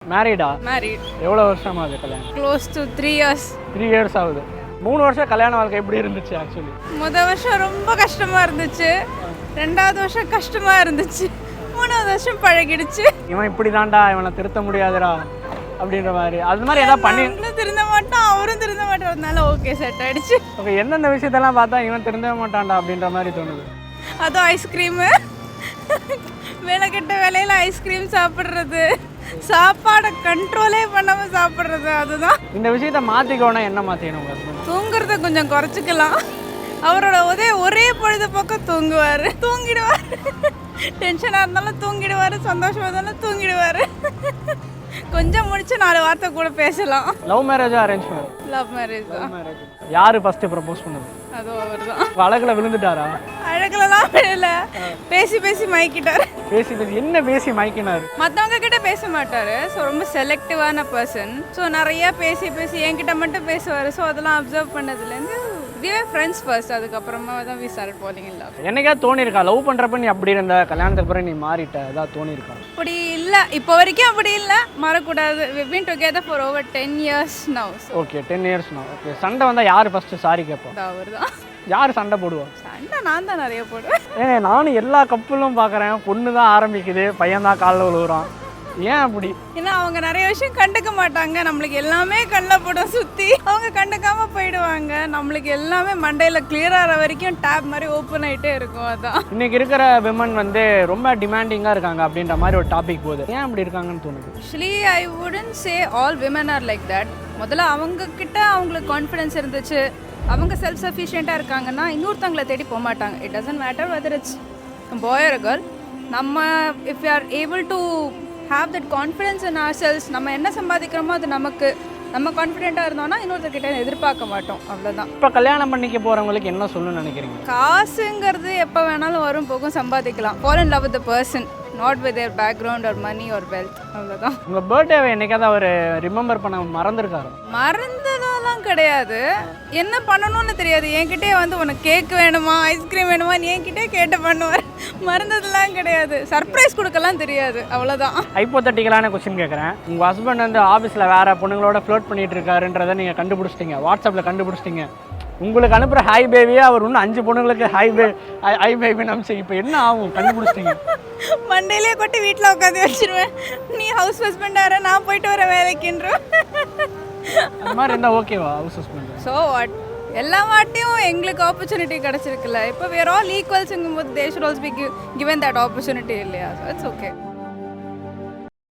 மேரிடா? Married. எவ்வளோ வருஷமா அது கல்யாணம்? Close to 3 years. 3 இயர்ஸ் ஆகுது. 3 வருஷம் கல்யாண வாழ்க்கை எப்படி இருந்துச்சு ஆக்சுவலி? வருஷம் ரொம்ப கஷ்டமா இருந்துச்சு, 2வது வருஷம் கஷ்டமா இருந்துச்சு, 3வது வருஷம் பழகிடுச்சு. இவன் இப்படி தான்டா, இவனை திருத்த முடியாதுடா அப்படின்ற மாதிரி அது மாதிரி ஏதாவது பண்ணி திருந்த மாட்டான், அவரும் திருந்த மாட்டான், அதனால ஓகே செட் ஆயிடுச்சு. ஓகே, எந்தெந்த விஷயத்தெல்லாம் பார்த்தா இவன் திருந்தவே மாட்டான்டா அப்படின்ற மாதிரி தோணுது? அதுவும் ஐஸ்கிரீமு, வேலை கெட்ட வேலையில் ஐஸ்கிரீம் சாப்பிட்றது, சாப்பாடை கண்ட்ரோலே பண்ணாமல் சாப்பிட்றது, அதுதான். இந்த விஷயத்த மாற்றிக்கோனா என்ன மாற்றிக்கணும் உங்கள் ஹஸ்பண்ட்? தூங்குறத கொஞ்சம் குறைச்சிக்கலாம். அவரோட ஒரே பொழுதுபோக்கம் தூங்கிடுவார். டென்ஷனாக இருந்தாலும் தூங்கிடுவார், சந்தோஷமாக இருந்தாலும் தூங்கிடுவார். கொஞ்சம் முடிச்சு 4 வார்த்தை கூட பேசலாம். லவ் மேரேஜா அரேஞ்ச் மேரேஜ்? லவ் மேரேஜ் தான். யாரு ஃபர்ஸ்ட் ப்ரப்போஸ் பண்ணது? அதுவும் அவர் தான். அழகுல விழுந்துட்டாரா? அழகுலலாம் விழல, பேசி மயக்கிட்டார். பேசி என்ன பேசி மயக்கினாரு? மற்றவங்க கிட்ட பேச மாட்டாரு. ஸோ ரொம்ப செலக்டிவான பர்சன். ஸோ நிறைய பேசி என்கிட்ட மட்டும் பேசுவார். ஸோ அதெல்லாம் அப்சர்வ் பண்ணதுலேருந்து we were friends first, அதுக்கப்புறமா தான் we started falling in love. என்னைக்கா தோணி இருக்கா லவ் பண்றப்ப நீ அப்படி இருந்த, கல்யாணத்துக்கு அப்புறம் நீ மாறிட்ட, ஏதாவது தோணி இருக்கா? அப்படி இல்லை, இப்போ வரைக்கும் அப்படி இல்லை, மாறக்கூடாது. we've been together for over 10 years now. Okay, 10 years now. Okay, சண்டை வந்தா யார் ஃபர்ஸ்ட் சாரி கேட்போம்? அவர் தான். யார் சண்டை போடுவா? சண்டை நான் தான் நிறைய போடுவேன். நானும் எல்லா கப்பலும் பார்க்குறேன், பொண்ணு தான் ஆரம்பிக்குது, பையன் தான் காலில் விழுவுறான். ஏன் அப்படி? ஏன்னா அவங்க நிறைய விஷயம் கண்டுக்க மாட்டாங்க. நம்மளுக்கு எல்லாமே கண்ணில் போடும் சுற்றி, அவங்க கண்டுக்காம போயிடுவாங்க. நம்மளுக்கு எல்லாமே மண்டையில் கிளியர் ஆகிற வரைக்கும் டேப் மாதிரி ஓப்பன் ஆகிட்டே இருக்கும். அதான் இன்னைக்கு இருக்கிற விமன் வந்து ரொம்ப டிமாண்டிங்காக இருக்காங்க அப்படின்ற மாதிரி ஒரு டாபிக் போகுது. ஏன் அப்படி இருக்காங்கன்னு தோணுது? Actually I wouldn't say all women R like that. முதல்ல அவங்கக்கிட்ட அவங்களுக்கு கான்ஃபிடென்ஸ் இருந்துச்சு, அவங்க செல்ஃப் சஃபிஷியண்ட்டாக இருக்காங்கன்னா இன்னொருத்தவங்களை தேடி போக மாட்டாங்க. It doesn't matter whether it's boy or girl. நம்ம if you are able to have that confidence in our selves, நம்ம என்ன சம்பாதிக்கிறோமோ அது நம்ம கான்ஃபிடென்ட்டாக இருந்தோம்னா இன்னொருத்தர்கிட்ட எதிர்பார்க்க மாட்டோம். அவ்வளோதான். இப்போ கல்யாணம் பண்ணிக்க போகிறவங்களுக்கு என்ன சொல்லணும்னு நினைக்கிறீங்க? காசுங்கிறது எப்போ வேணாலும் வரும் போகும், சம்பாதிக்கலாம். fall in love with the person, not with their background or money or wealth. அவ்வளோதான். உங்கள் பர்த்டேவை என்னைக்காவது அவர் ரிமெம்பர் பண்ண மறந்துருக்காரு? மறந்ததெல்லாம் கிடையாது. என்ன பண்ணணும்னு தெரியாது. என்கிட்டே வந்து உனக்கு கேக் வேணுமா, ஐஸ்கிரீம் வேணுமா, என்கிட்டே கேட்டு பண்ணுவார். மறந்ததெல்லாம் கிடையாது. சர்ப்ரைஸ் கொடுக்கலாம் தெரியாது, அவ்வளோதான். ஹைப்போதட்டிக்கலான கொஸ்டின் கேட்குறேன். உங்கள் ஹஸ்பண்ட் வந்து ஆஃபீஸில் வேறு பொண்ணுங்களோட ஃப்ளோட் பண்ணிகிட்டு இருக்காருன்றதை நீங்கள் கண்டுபிடிச்சிட்டிங்க, வாட்ஸ்அப்பில் கண்டுபிடிச்சிட்டிங்க. உங்களுக்கு அனுப்புகிற ஹை பேபியே அவர் இன்னும் 5 பொண்ணுங்களுக்கு ஹை பேபின்னு அனுப்பிச்சு. இப்போ என்ன ஆகும்? கண்டுபிடிச்சிட்டிங்க. மண்டேலே கொட்டி வீட்டில் உட்காந்து வச்சிருவேன். நீ ஹவுஸ் ஹஸ்பண்டார, நான் போயிட்டு வர வேலைக்குன்ற. அந்த மாதிரி இருந்தால் ஓகேவா ஹவுஸ் ஹஸ்பண்ட்? ஸோ வாட், எல்லா வாட்டியும் எங்களுக்கு ஆப்பர்ச்சுனிட்டி கிடச்சிருக்குல்ல. இப்போ we are all equals ங்கும்போது they should also be given that opportunity இல்லையா? So it's okay.